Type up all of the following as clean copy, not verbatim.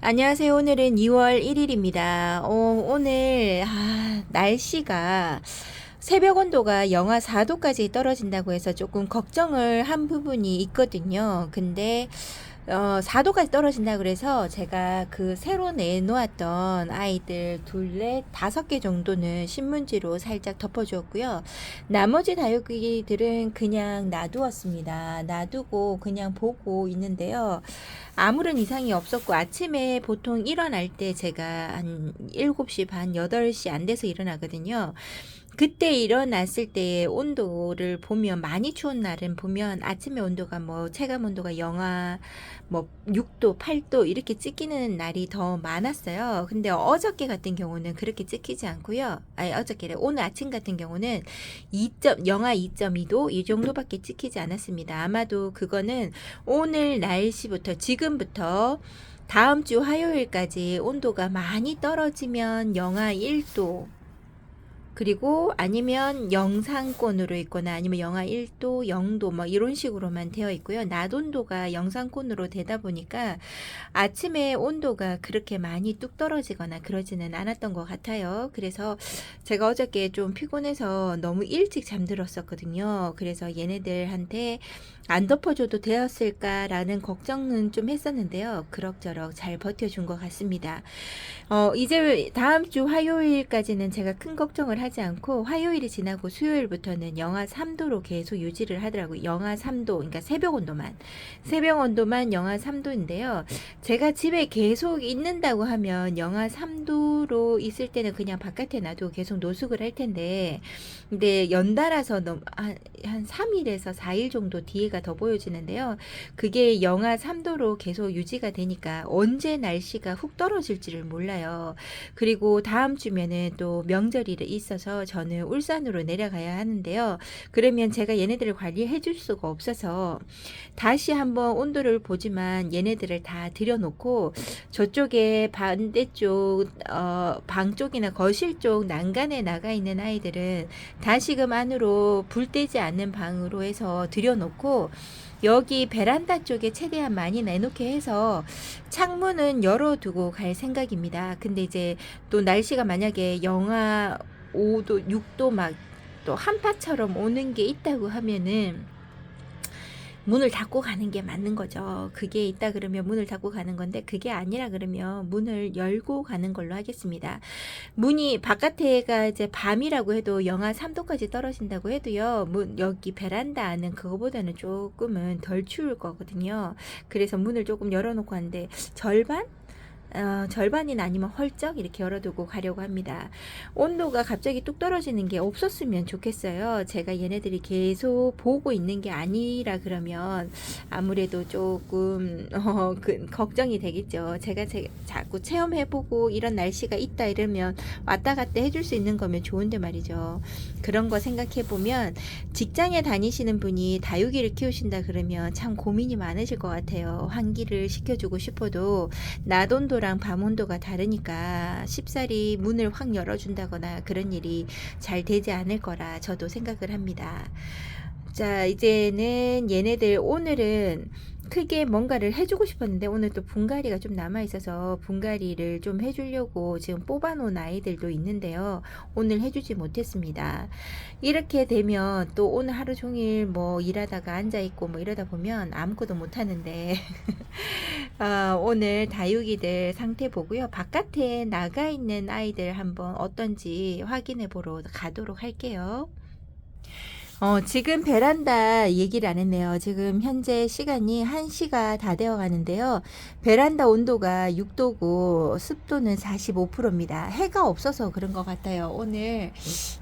안녕하세요. 오늘은 2월 1일입니다. 오늘 날씨가 새벽 온도가 영하 4도까지 떨어진다고 해서 조금 걱정을 한 부분이 있거든요. 근데 4도까지 떨어진다 그래서 제가 그 새로 내놓았던 아이들 둘레 5개 정도는 신문지로 살짝 덮어주었고요. 나머지 다육이들은 그냥 놔두었습니다. 놔두고 그냥 보고 있는데요. 아무런 이상이 없었고 아침에 보통 일어날 때 제가 한 7시 반, 8시 안 돼서 일어나거든요. 그때 일어났을 때 온도를 보면 많이 추운 날은 보면 아침에 온도가 뭐 체감 온도가 영하 뭐 6도, 8도 이렇게 찍히는 날이 더 많았어요. 근데 어저께 같은 경우는 그렇게 찍히지 않고요. 아니 어저께래 오늘 아침 같은 경우는 영하 2.2도 이 정도밖에 찍히지 않았습니다. 아마도 그거는 오늘 날씨부터 지금부터 다음 주 화요일까지 온도가 많이 떨어지면 영하 1도 그리고 아니면 영상권으로 있거나 아니면 영하 1도, 0도 뭐 이런 식으로만 되어 있고요. 낮 온도가 영상권으로 되다 보니까 아침에 온도가 그렇게 많이 뚝 떨어지거나 그러지는 않았던 것 같아요. 그래서 제가 어저께 좀 피곤해서 너무 일찍 잠들었었거든요. 그래서 얘네들한테 안 덮어줘도 되었을까라는 걱정은 좀 했었는데요. 그럭저럭 잘 버텨준 것 같습니다. 이제 다음 주 화요일까지는 제가 큰 걱정을 하지 않고 화요일이 지나고 수요일부터는 영하 3도로 계속 유지를 하더라고요. 영하 3도, 그러니까 새벽 온도만 영하 3도인데요. 제가 집에 계속 있는다고 하면 영하 3도로 있을 때는 그냥 바깥에 놔두고 계속 노숙을 할 텐데, 근데 연달아서 한 3일에서 4일 정도 뒤에가 더 보여지는데요. 그게 영하 3도로 계속 유지가 되니까 언제 날씨가 훅 떨어질지를 몰라요. 그리고 다음 주면은 또 명절이 있어서 저는 울산으로 내려가야 하는데요. 그러면 제가 얘네들을 관리해 줄 수가 없어서 다시 한번 온도를 보지만 얘네들을 다 들여놓고 저쪽에 반대쪽 방 쪽이나 거실 쪽 난간에 나가 있는 아이들은 다시금 안으로 불 떼지 않는 방으로 해서 들여놓고 여기 베란다 쪽에 최대한 많이 내놓게 해서 창문은 열어두고 갈 생각입니다. 근데 이제 또 날씨가 만약에 영하 5도, 6도 막 또 한파처럼 오는 게 있다고 하면은 문을 닫고 가는 게 맞는 거죠. 그게 있다 그러면 문을 닫고 가는 건데 그게 아니라 그러면 문을 열고 가는 걸로 하겠습니다. 문이 바깥에가 이제 밤이라고 해도 영하 3도까지 떨어진다고 해도요. 여기 베란다 안은 그거보다는 조금은 덜 추울 거거든요. 그래서 문을 조금 열어놓고 하는데 절반이나 아니면 헐쩍 이렇게 열어두고 가려고 합니다. 온도가 갑자기 뚝 떨어지는 게 없었으면 좋겠어요. 제가 얘네들이 계속 보고 있는 게 아니라 그러면 아무래도 조금 걱정이 되겠죠. 제가 자꾸 체험해보고 이런 날씨가 있다 이러면 왔다 갔다 해줄 수 있는 거면 좋은데 말이죠. 그런 거 생각해보면 직장에 다니시는 분이 다육이를 키우신다 그러면 참 고민이 많으실 것 같아요. 환기를 시켜주고 싶어도 낮 온도랑 밤 온도가 다르니까 쉽사리 문을 확 열어준다거나 그런 일이 잘 되지 않을 거라 저도 생각을 합니다. 자, 이제는 얘네들 오늘은 크게 뭔가를 해주고 싶었는데 오늘 또 분갈이가 좀 남아있어서 분갈이를 좀 해주려고 지금 뽑아놓은 아이들도 있는데요. 오늘 해주지 못했습니다. 이렇게 되면 또 오늘 하루 종일 뭐 일하다가 앉아있고 뭐 이러다 보면 아무것도 못하는데 오늘 다육이들 상태 보고요. 바깥에 나가 있는 아이들 한번 어떤지 확인해 보러 가도록 할게요. 지금 베란다 얘기를 안 했네요. 지금 현재 시간이 1시가 다 되어 가는데요. 베란다 온도가 6도고 습도는 45%입니다. 해가 없어서 그런 것 같아요. 오늘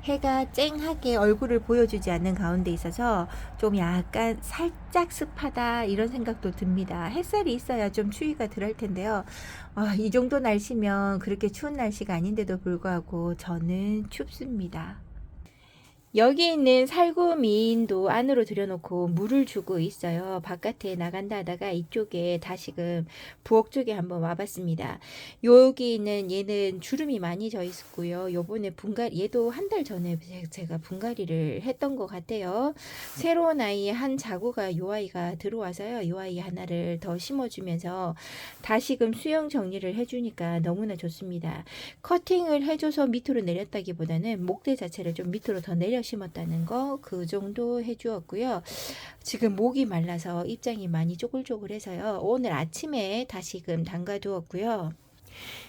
해가 쨍하게 얼굴을 보여주지 않는 가운데 있어서 좀 약간 살짝 습하다 이런 생각도 듭니다. 햇살이 있어야 좀 추위가 덜할 텐데요. 이 정도 날씨면 그렇게 추운 날씨가 아닌데도 불구하고 저는 춥습니다. 여기 있는 살구미인도 안으로 들여놓고 물을 주고 있어요. 바깥에 나간다 하다가 이쪽에 다시금 부엌 쪽에 한번 와봤습니다. 여기 있는 얘는 주름이 많이 져 있었고요. 요번에 분갈이, 얘도 한 달 전에 제가 분갈이를 했던 것 같아요. 새로운 아이 한 자구가 요 아이가 들어와서요. 요 아이 하나를 더 심어주면서 다시금 수영 정리를 해주니까 너무나 좋습니다. 커팅을 해줘서 밑으로 내렸다기보다는 목대 자체를 좀 밑으로 더 내려 심었다는 거 그 정도 해주었고요. 지금 목이 말라서 입장이 많이 쪼글쪼글해서요. 오늘 아침에 다시금 담가 두었고요.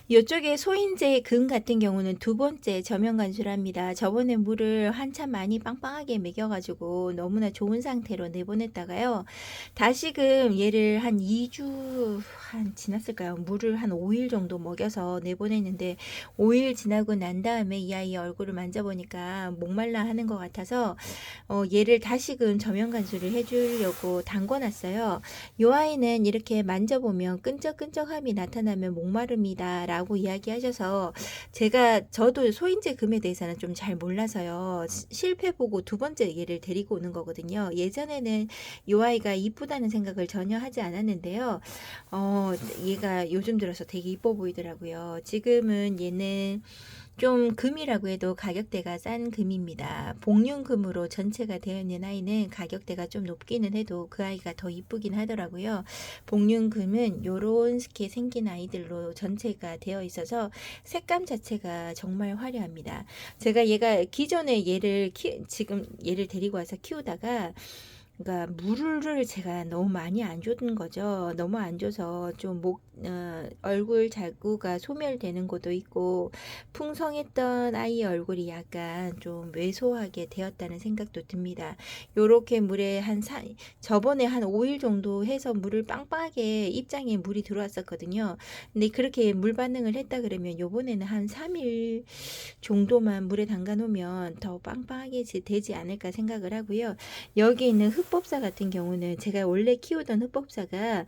이쪽에 소인제 금 같은 경우는 두 번째 저면 간수랍니다. 저번에 물을 한참 많이 빵빵하게 먹여가지고 너무나 좋은 상태로 내보냈다가요. 다시금 얘를 한 2주 지났을까요? 물을 한 5일 정도 먹여서 내보냈는데 5일 지나고 난 다음에 이 아이의 얼굴을 만져보니까 목말라 하는 것 같아서 얘를 다시금 저면 간수를 해주려고 담궈놨어요. 이 아이는 이렇게 만져보면 끈적끈적함이 나타나면 목마릅니다 라고 이야기하셔서 저도 소인제 금에 대해서는 좀 잘 몰라서요. 실패 보고 두 번째 얘를 데리고 오는 거거든요. 예전에는 이 아이가 이쁘다는 생각을 전혀 하지 않았는데요. 얘가 요즘 들어서 되게 이뻐 보이더라고요. 지금은 얘는 좀 금이라고 해도 가격대가 싼 금입니다. 복륜금으로 전체가 되어 있는 아이는 가격대가 좀 높기는 해도 그 아이가 더 이쁘긴 하더라고요. 복륜금은 요런 스케 생긴 아이들로 전체가 되어 있어서 색감 자체가 정말 화려합니다. 제가 얘가 기존에 지금 얘를 데리고 와서 키우다가 그러니까 물을 제가 너무 많이 안 줬던 거죠. 너무 안 줘서 좀 얼굴 자구가 소멸되는 것도 있고 풍성했던 아이의 얼굴이 약간 좀 왜소하게 되었다는 생각도 듭니다. 요렇게 물에 저번에 한 5일 정도 해서 물을 빵빵하게 입장에 물이 들어왔었거든요. 근데 그렇게 물 반응을 했다 그러면 요번에는 한 3일 정도만 물에 담가 놓으면 더 빵빵하게 되지 않을까 생각을 하고요. 여기 있는 흑법사 같은 경우는 제가 원래 키우던 흑법사가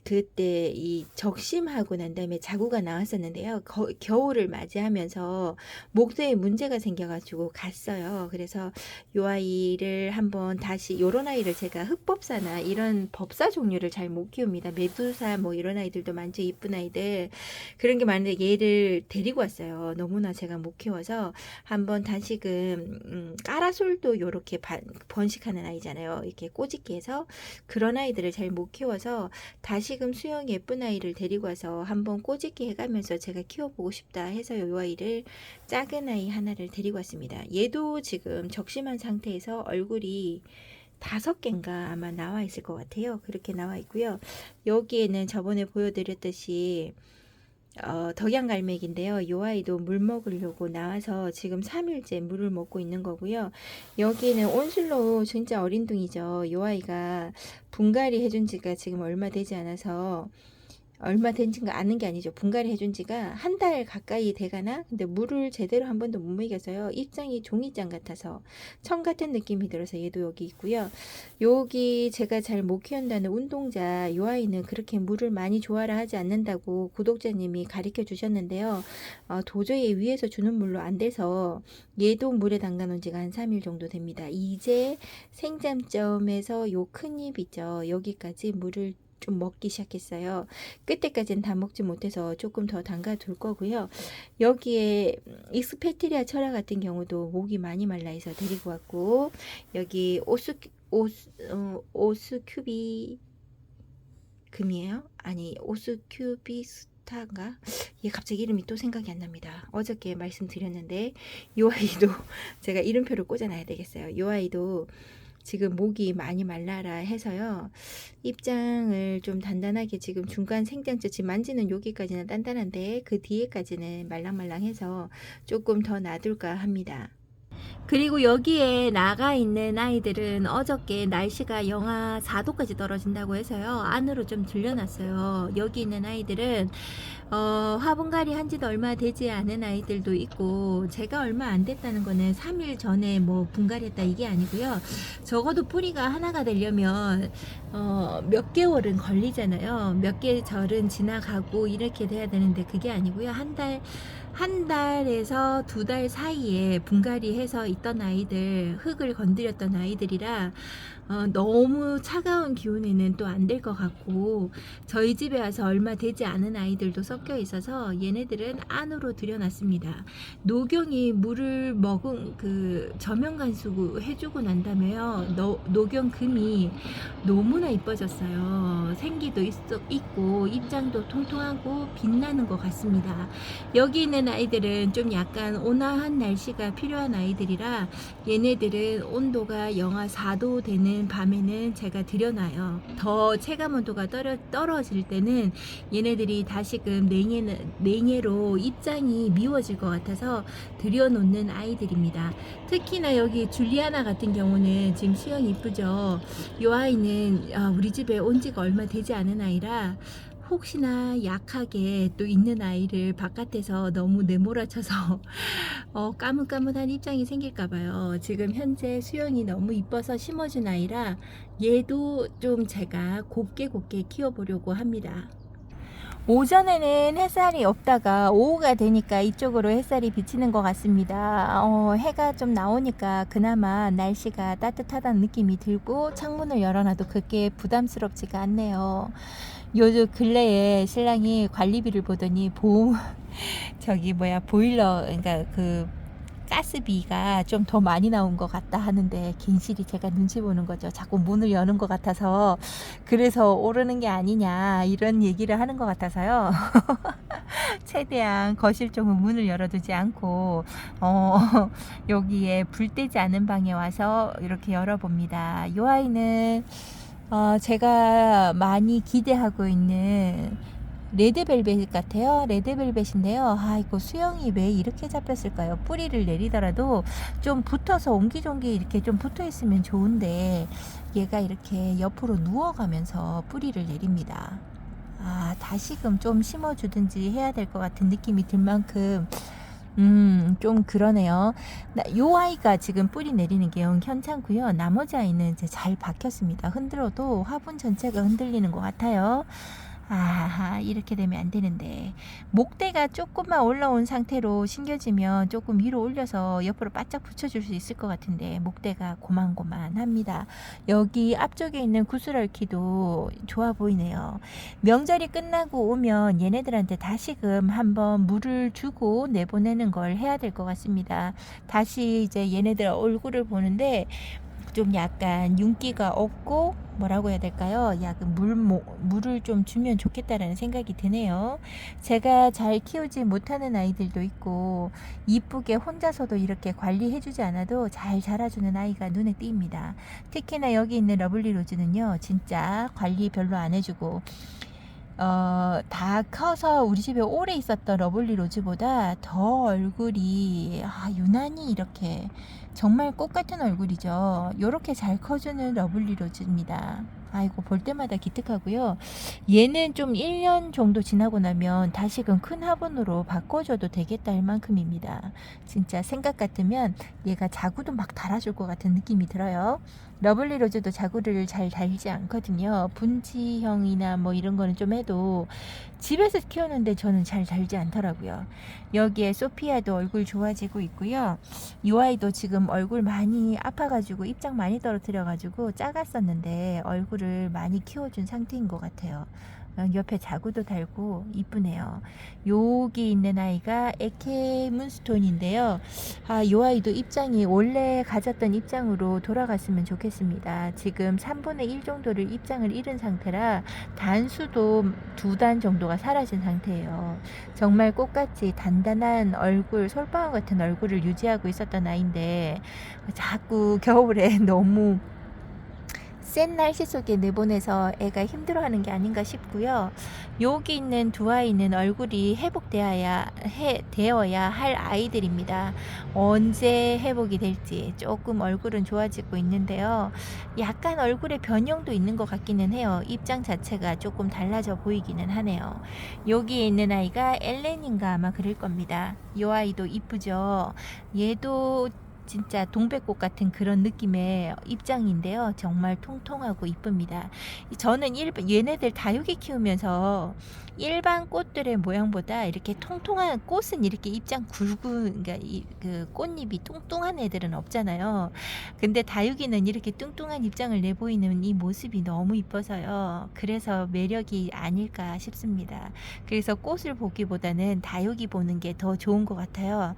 그때 이 적심하고 난 다음에 자구가 나왔었는데요. 겨울을 맞이하면서 목대에 문제가 생겨가지고 갔어요. 그래서 요 아이를 한번 다시 요런 아이를 제가 흑법사나 이런 법사 종류를 잘 못 키웁니다. 메두사 뭐 이런 아이들도 많죠. 이쁜 아이들 그런 게 많은데 얘를 데리고 왔어요. 너무나 제가 못 키워서 한번 다시금 까라솔도 요렇게 번식하는 아이잖아요. 이렇게 꼬집게 해서 그런 아이들을 잘 못 키워서 다시금 수영 예쁜 아이를 데리고 와서 한번 꼬집기 해가면서 제가 키워보고 싶다 해서 이 아이를 작은 아이 하나를 데리고 왔습니다. 얘도 지금 적심한 상태에서 얼굴이 5개인가 아마 나와 있을 것 같아요. 그렇게 나와 있고요. 여기에는 저번에 보여드렸듯이 덕양갈매기인데요. 이 아이도 물 먹으려고 나와서 지금 3일째 물을 먹고 있는 거고요. 여기는 온슬로우 진짜 어린둥이죠. 이 아이가 분갈이 해준 지가 지금 얼마 되지 않아서 얼마 된지가 아는 게 아니죠. 분갈이 해준 지가 한 달 가까이 돼가나? 근데 물을 제대로 한 번도 못 먹여서요. 입장이 종이장 같아서 청 같은 느낌이 들어서 얘도 여기 있고요. 여기 제가 잘 못 키운다는 운동자 요 아이는 그렇게 물을 많이 좋아라 하지 않는다고 구독자님이 가르쳐 주셨는데요. 도저히 위에서 주는 물로 안 돼서 얘도 물에 담가 놓은 지가 한 3일 정도 됩니다. 이제 생잠점에서 요 큰 입 있죠. 여기까지 물을 좀 먹기 시작했어요. 끝에까지는 다 먹지 못해서 조금 더 담가 둘 거고요. 여기에 익스페트리아 철화 같은 경우도 목이 많이 말라 있어 데리고 왔고, 여기 오스큐비 금이에요? 아니 오스큐비스타인가? 얘 갑자기 이름이 또 생각이 안 납니다. 어저께 말씀드렸는데 이 아이도 제가 이름표를 꽂아놔야 되겠어요. 이 아이도 지금 목이 많이 말라라 해서요. 입장을 좀 단단하게 지금 중간 생장점 지금 만지는 여기까지는 단단한데 그 뒤에까지는 말랑말랑해서 조금 더 놔둘까 합니다. 그리고 여기에 나가 있는 아이들은 어저께 날씨가 영하 4도까지 떨어진다고 해서요. 안으로 좀 들려놨어요. 여기 있는 아이들은 화분갈이 한 지도 얼마 되지 않은 아이들도 있고, 제가 얼마 안 됐다는 거는 3일 전에 뭐 분갈이 했다 이게 아니고요. 적어도 뿌리가 하나가 되려면 몇 개월은 걸리잖아요. 몇 계절은 지나가고 이렇게 돼야 되는데 그게 아니고요. 한 달에서 두 달 사이에 분갈이 해서 있던 아이들, 흙을 건드렸던 아이들이라 너무 차가운 기온에는 또 안 될 것 같고, 저희 집에 와서 얼마 되지 않은 아이들도 섞여 있어서 얘네들은 안으로 들여놨습니다. 노경이 물을 먹은 그 저면 간수 해주고 난 다음에요. 노경금이 너무나 이뻐졌어요. 생기도 있고 입장도 통통하고 빛나는 것 같습니다. 여기 있는 아이들은 좀 약간 온화한 날씨가 필요한 아이들이라 얘네들은 온도가 영하 4도 되는 밤에는 제가 들여놔요. 더 체감 온도가 떨어질 때는 얘네들이 다시금 냉해로 입장이 미워질 것 같아서 들여놓는 아이들입니다. 특히나 여기 줄리아나 같은 경우는 지금 수영이 이쁘죠. 이 아이는 우리 집에 온 지가 얼마 되지 않은 아이라 혹시나 약하게 또 있는 아이를 바깥에서 너무 내몰아쳐서 까뭇까뭇한 입장이 생길까봐요. 지금 현재 수영이 너무 이뻐서 심어준 아이라 얘도 좀 제가 곱게 키워보려고 합니다. 오전에는 햇살이 없다가 오후가 되니까 이쪽으로 햇살이 비치는 것 같습니다. 해가 좀 나오니까 그나마 날씨가 따뜻하다는 느낌이 들고 창문을 열어놔도 그렇게 부담스럽지가 않네요. 요즘 근래에 신랑이 관리비를 보더니 보일러, 그러니까 그 가스비가 좀 더 많이 나온 것 같다 하는데 괜시리 제가 눈치 보는 거죠. 자꾸 문을 여는 것 같아서, 그래서 오르는 게 아니냐 이런 얘기를 하는 것 같아서요. 최대한 거실 쪽은 문을 열어두지 않고 여기에 불 떼지 않은 방에 와서 이렇게 열어봅니다. 이 아이는 제가 많이 기대하고 있는 레드벨벳 같아요. 레드벨벳인데요. 이거 수영이 왜 이렇게 잡혔을까요? 뿌리를 내리더라도 좀 붙어서 옹기종기 이렇게 좀 붙어 있으면 좋은데 얘가 이렇게 옆으로 누워가면서 뿌리를 내립니다. 다시금 좀 심어주든지 해야 될 것 같은 느낌이 들 만큼 좀 그러네요. 요 아이가 지금 뿌리 내리는 게 괜찮고요. 나머지 아이는 이제 잘 박혔습니다. 흔들어도 화분 전체가 흔들리는 것 같아요. 이렇게 되면 안 되는데, 목대가 조금만 올라온 상태로 심겨지면 조금 위로 올려서 옆으로 바짝 붙여줄 수 있을 것 같은데 목대가 고만고만합니다. 여기 앞쪽에 있는 구슬얽이도 좋아 보이네요. 명절이 끝나고 오면 얘네들한테 다시금 한번 물을 주고 내보내는 걸 해야 될 것 같습니다. 다시 이제 얘네들 얼굴을 보는데 좀 약간 윤기가 없고 뭐라고 해야 될까요? 약간 물을 좀 주면 좋겠다라는 생각이 드네요. 제가 잘 키우지 못하는 아이들도 있고 이쁘게 혼자서도 이렇게 관리해주지 않아도 잘 자라주는 아이가 눈에 띕니다. 특히나 여기 있는 러블리 로즈는요, 진짜 관리 별로 안 해주고 다 커서 우리 집에 오래 있었던 러블리 로즈보다 더 얼굴이 유난히 이렇게 정말 꽃 같은 얼굴이죠. 이렇게 잘 커주는 러블리 로즈입니다. 아이고, 볼 때마다 기특하고요. 얘는 좀 1년 정도 지나고 나면 다시금 큰 화분으로 바꿔줘도 되겠다 할 만큼입니다. 진짜 생각 같으면 얘가 자구도 막 달아줄 것 같은 느낌이 들어요. 러블리 로즈도 자구를 잘 달지 않거든요. 분지형이나 뭐 이런 거는 좀 해도 집에서 키우는데 저는 잘 달지 않더라고요. 여기에 소피아도 얼굴 좋아지고 있고요. 이 아이도 지금 얼굴 많이 아파가지고 입장 많이 떨어뜨려가지고 작았었는데 얼굴을 많이 키워준 상태인 것 같아요. 옆에 자구도 달고 이쁘네요. 여기 있는 아이가 에케 문스톤인데요. 이 아이도 입장이 원래 가졌던 입장으로 돌아갔으면 좋겠습니다. 지금 3분의 1 정도를 입장을 잃은 상태라 단수도 2단 정도가 사라진 상태예요. 정말 꽃같이 단단한 얼굴, 솔방울 같은 얼굴을 유지하고 있었던 아이인데 자꾸 겨울에 너무 센 날씨 속에 내보내서 애가 힘들어하는 게 아닌가 싶고요. 여기 있는 두 아이는 얼굴이 회복되어야 할 아이들입니다. 언제 회복이 될지 조금 얼굴은 좋아지고 있는데요. 약간 얼굴에 변형도 있는 것 같기는 해요. 입장 자체가 조금 달라져 보이기는 하네요. 여기에 있는 아이가 엘렌인가 아마 그럴 겁니다. 이 아이도 이쁘죠. 얘도 진짜 동백꽃 같은 그런 느낌의 입장인데요. 정말 통통하고 이쁩니다. 저는 얘네들 다육이 키우면서 일반 꽃들의 모양보다 이렇게 통통한 꽃은 이렇게 입장 굵은, 그러니까 그 꽃잎이 뚱뚱한 애들은 없잖아요. 근데 다육이는 이렇게 뚱뚱한 입장을 내보이는 이 모습이 너무 이뻐서요. 그래서 매력이 아닐까 싶습니다. 그래서 꽃을 보기보다는 다육이 보는 게 더 좋은 것 같아요.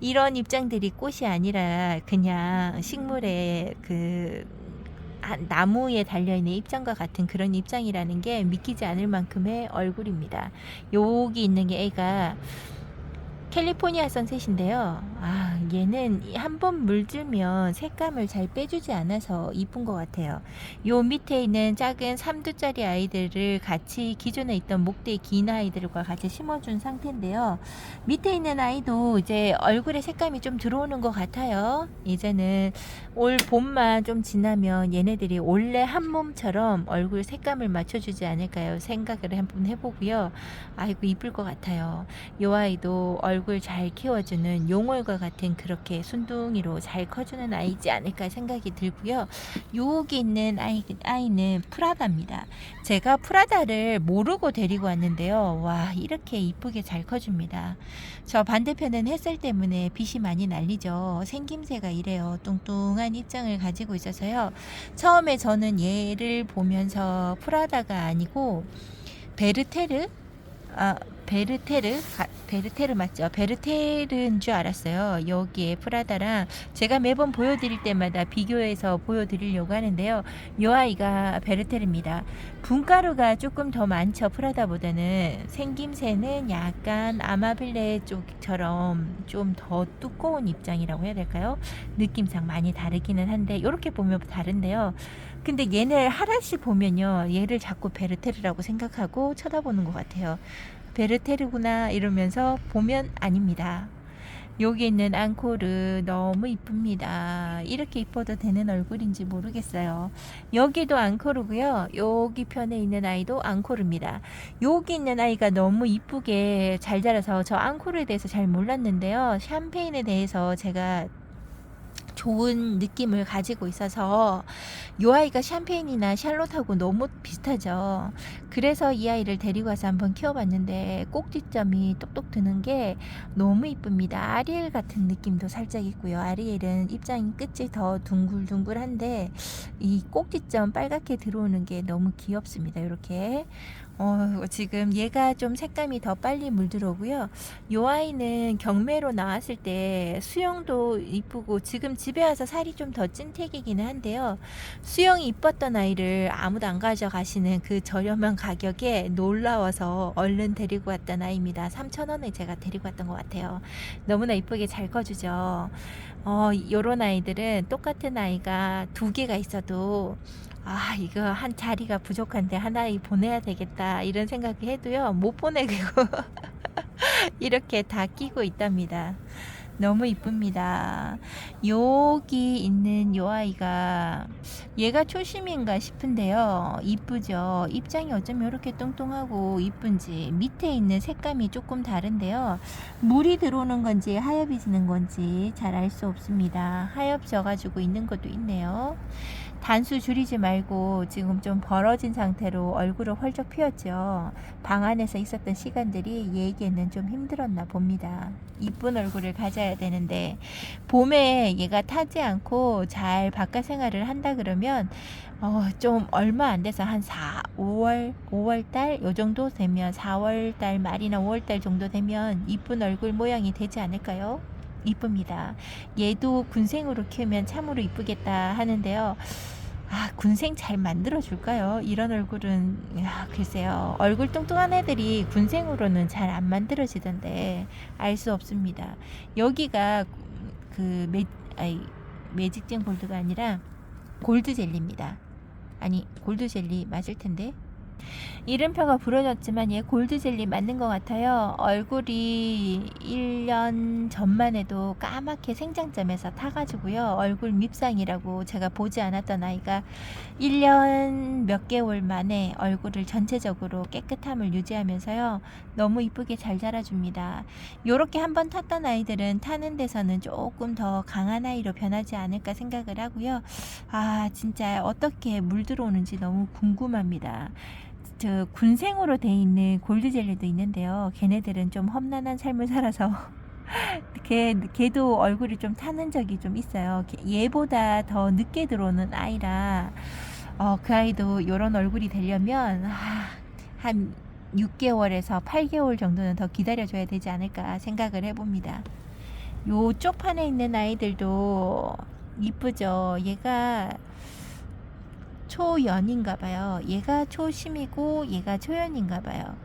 이런 입장들이 꽃이 아니라 그냥 식물의 나무에 달려있는 입장과 같은 그런 입장이라는 게 믿기지 않을 만큼의 얼굴입니다. 여기 있는 게 애가 캘리포니아 선셋인데요. 얘는 한번 물들면 색감을 잘 빼주지 않아서 이쁜 것 같아요. 요 밑에 있는 작은 3두짜리 아이들을 같이 기존에 있던 목대 긴 아이들과 같이 심어준 상태인데요. 밑에 있는 아이도 이제 얼굴에 색감이 좀 들어오는 것 같아요. 이제는 올 봄만 좀 지나면 얘네들이 원래 한 몸처럼 얼굴 색감을 맞춰주지 않을까요? 생각을 한번 해보고요. 아이고 이쁠 것 같아요. 요 아이도 얼굴 잘 키워주는 용월과 같은 그렇게 순둥이로 잘 커주는 아이지 않을까 생각이 들고요. 여기 있는 아이는 프라다입니다. 제가 프라다를 모르고 데리고 왔는데요. 와, 이렇게 이쁘게 잘 커줍니다. 저 반대편은 햇살 때문에 빛이 많이 날리죠. 생김새가 이래요. 뚱뚱한 입장을 가지고 있어서요. 처음에 저는 얘를 보면서 프라다가 아니고 베르테르? 베르테르 맞죠? 베르테르인 줄 알았어요. 여기에 프라다랑 제가 매번 보여드릴 때마다 비교해서 보여드리려고 하는데요. 이 아이가 베르테르입니다. 분가루가 조금 더 많죠. 프라다보다는. 생김새는 약간 아마빌레 쪽처럼 좀 더 두꺼운 입장이라고 해야 될까요? 느낌상 많이 다르기는 한데 이렇게 보면 다른데요. 근데 얘를 하나씩 보면요, 얘를 자꾸 베르테르라고 생각하고 쳐다보는 것 같아요. 베르테르구나 이러면서 보면 아닙니다. 여기 있는 앙코르 너무 이쁩니다. 이렇게 이뻐도 되는 얼굴인지 모르겠어요. 여기도 앙코르고요. 여기 편에 있는 아이도 앙코르입니다. 여기 있는 아이가 너무 이쁘게 잘 자라서 저 앙코르에 대해서 잘 몰랐는데요. 샴페인에 대해서 제가 좋은 느낌을 가지고 있어서 이 아이가 샴페인이나 샬롯하고 너무 비슷하죠. 그래서 이 아이를 데리고 와서 한번 키워봤는데 꼭지점이 똑똑 드는 게 너무 이쁩니다. 아리엘 같은 느낌도 살짝 있고요. 아리엘은 입장 끝이 더 둥글둥글한데 이 꼭지점 빨갛게 들어오는 게 너무 귀엽습니다. 이렇게 지금 얘가 좀 색감이 더 빨리 물들어오고요. 요 아이는 경매로 나왔을 때 수영도 이쁘고 지금 집에 와서 살이 좀 더 찐택이기는 한데요. 수영이 이뻤던 아이를 아무도 안 가져가시는 그 저렴한 가격에 놀라워서 얼른 데리고 왔던 아이입니다. 3,000원에 제가 데리고 왔던 것 같아요. 너무나 이쁘게 잘 커주죠. 요런 아이들은 똑같은 아이가 두 개가 있어도 이거 한 자리가 부족한데 하나 보내야 되겠다 이런 생각이 해도요 못 보내고 이렇게 다 끼고 있답니다. 너무 이쁩니다. 여기 있는 요 아이가 얘가 초심인가 싶은데요. 이쁘죠. 입장이 어쩜 이렇게 뚱뚱하고 이쁜지. 밑에 있는 색감이 조금 다른데요. 물이 들어오는 건지 하얘지는 건지 잘 알 수 없습니다. 하얘져 가지고 있는 것도 있네요. 단수 줄이지 말고 지금 좀 벌어진 상태로 얼굴을 헐쩍 피웠죠. 방 안에서 있었던 시간들이 얘에게는 좀 힘들었나 봅니다. 이쁜 얼굴을 가져야 되는데 봄에 얘가 타지 않고 잘 바깥 생활을 한다 그러면 좀 얼마 안 돼서 한 5월달 요 정도 되면 4월달 말이나 5월달 정도 되면 이쁜 얼굴 모양이 되지 않을까요? 이쁩니다. 얘도 군생으로 키우면 참으로 이쁘겠다 하는데요. 군생 잘 만들어 줄까요? 이런 얼굴은 글쎄요. 얼굴 뚱뚱한 애들이 군생으로는 잘 안 만들어지던데 알 수 없습니다. 여기가 매직젠 골드가 아니라 골드 젤리입니다. 아니 골드 젤리 맞을 텐데 이름표가 부러졌지만 얘 골드젤리 맞는 것 같아요. 얼굴이 1년 전만 해도 까맣게 생장점에서 타가지고요. 얼굴 밉상이라고 제가 보지 않았던 아이가 1년 몇 개월 만에 얼굴을 전체적으로 깨끗함을 유지하면서요. 너무 이쁘게 잘 자라줍니다. 요렇게 한번 탔던 아이들은 타는 데서는 조금 더 강한 아이로 변하지 않을까 생각을 하고요. 아, 진짜 어떻게 물 들어오는지 너무 궁금합니다. 저 군생으로 돼 있는 골드젤리도 있는데요. 걔네들은 좀 험난한 삶을 살아서 걔도 얼굴이 좀 타는 적이 좀 있어요. 얘보다 더 늦게 들어오는 아이라 그 아이도 요런 얼굴이 되려면 한 6개월에서 8개월 정도는 더 기다려줘야 되지 않을까 생각을 해봅니다. 요쪽 판에 있는 아이들도 이쁘죠. 얘가 초연인가 봐요. 얘가 초심이고 얘가 초연인가 봐요.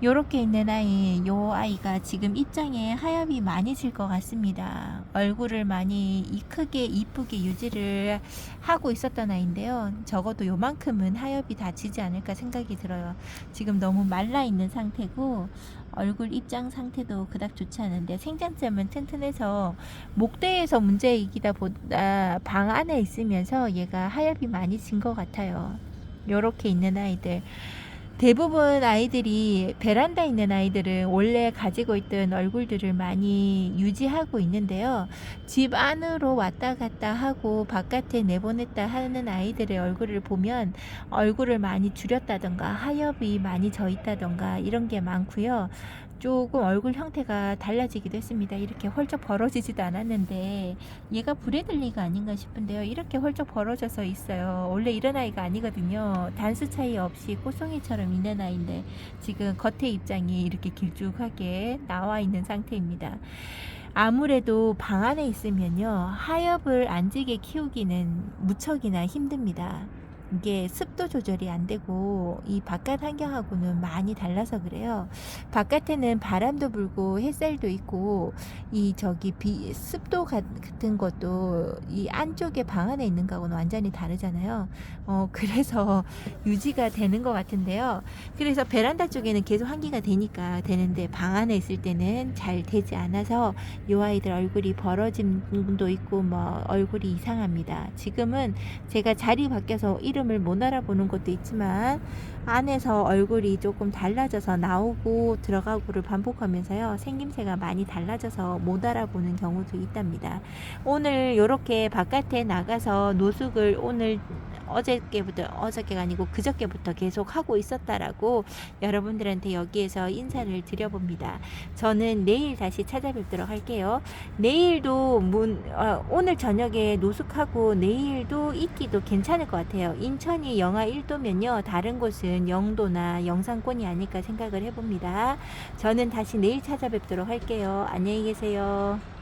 요렇게 있는 아이, 요 아이가 지금 입장에 하엽이 많이 질 것 같습니다. 얼굴을 많이 크게 이쁘게 유지를 하고 있었던 아이인데요. 적어도 요만큼은 하엽이 다 지지 않을까 생각이 들어요. 지금 너무 말라 있는 상태고 얼굴 입장 상태도 그닥 좋지 않은데 생장점은 튼튼해서 목대에서 문제 이기다 보다 방 안에 있으면서 얘가 하엽이 많이 진 것 같아요. 요렇게 있는 아이들. 대부분 아이들이 베란다에 있는 아이들은 원래 가지고 있던 얼굴들을 많이 유지하고 있는데요. 집 안으로 왔다 갔다 하고 바깥에 내보냈다 하는 아이들의 얼굴을 보면 얼굴을 많이 줄였다던가 하엽이 많이 져 있다던가 이런 게 많고요. 조금 얼굴 형태가 달라지기도 했습니다. 이렇게 헐쩍 벌어지지도 않았는데 얘가 브래들리가 아닌가 싶은데요. 이렇게 헐쩍 벌어져서 있어요. 원래 이런 아이가 아니거든요. 단수 차이 없이 꽃송이처럼 있는 아이인데 지금 겉의 입장이 이렇게 길쭉하게 나와 있는 상태입니다. 아무래도 방 안에 있으면요. 하엽을 안 지게 키우기는 무척이나 힘듭니다. 이게 습도 조절이 안 되고 이 바깥 환경하고는 많이 달라서 그래요. 바깥에는 바람도 불고 햇살도 있고 이 저기 습도 같은 것도 이 안쪽에 방 안에 있는 거하고는 완전히 다르잖아요. 그래서 유지가 되는 것 같은데요. 그래서 베란다 쪽에는 계속 환기가 되니까 되는데 방 안에 있을 때는 잘 되지 않아서 이 아이들 얼굴이 벌어진 부분도 있고 뭐 얼굴이 이상합니다. 지금은 제가 자리 바뀌어서 이름을 못 알아보는 것도 있지만 안에서 얼굴이 조금 달라져서 나오고 들어가고를 반복하면서요. 생김새가 많이 달라져서 못 알아보는 경우도 있답니다. 오늘 이렇게 바깥에 나가서 노숙을 오늘 어저께가 아니고 그저께부터 계속 하고 있었다라고 여러분들한테 여기에서 인사를 드려봅니다. 저는 내일 다시 찾아뵙도록 할게요. 내일도 오늘 저녁에 노숙하고 내일도 있기도 괜찮을 것 같아요. 인천이 영하 1도면요. 다른 곳은 영도나 영상권이 아닐까 생각을 해봅니다. 저는 다시 내일 찾아뵙도록 할게요. 안녕히 계세요.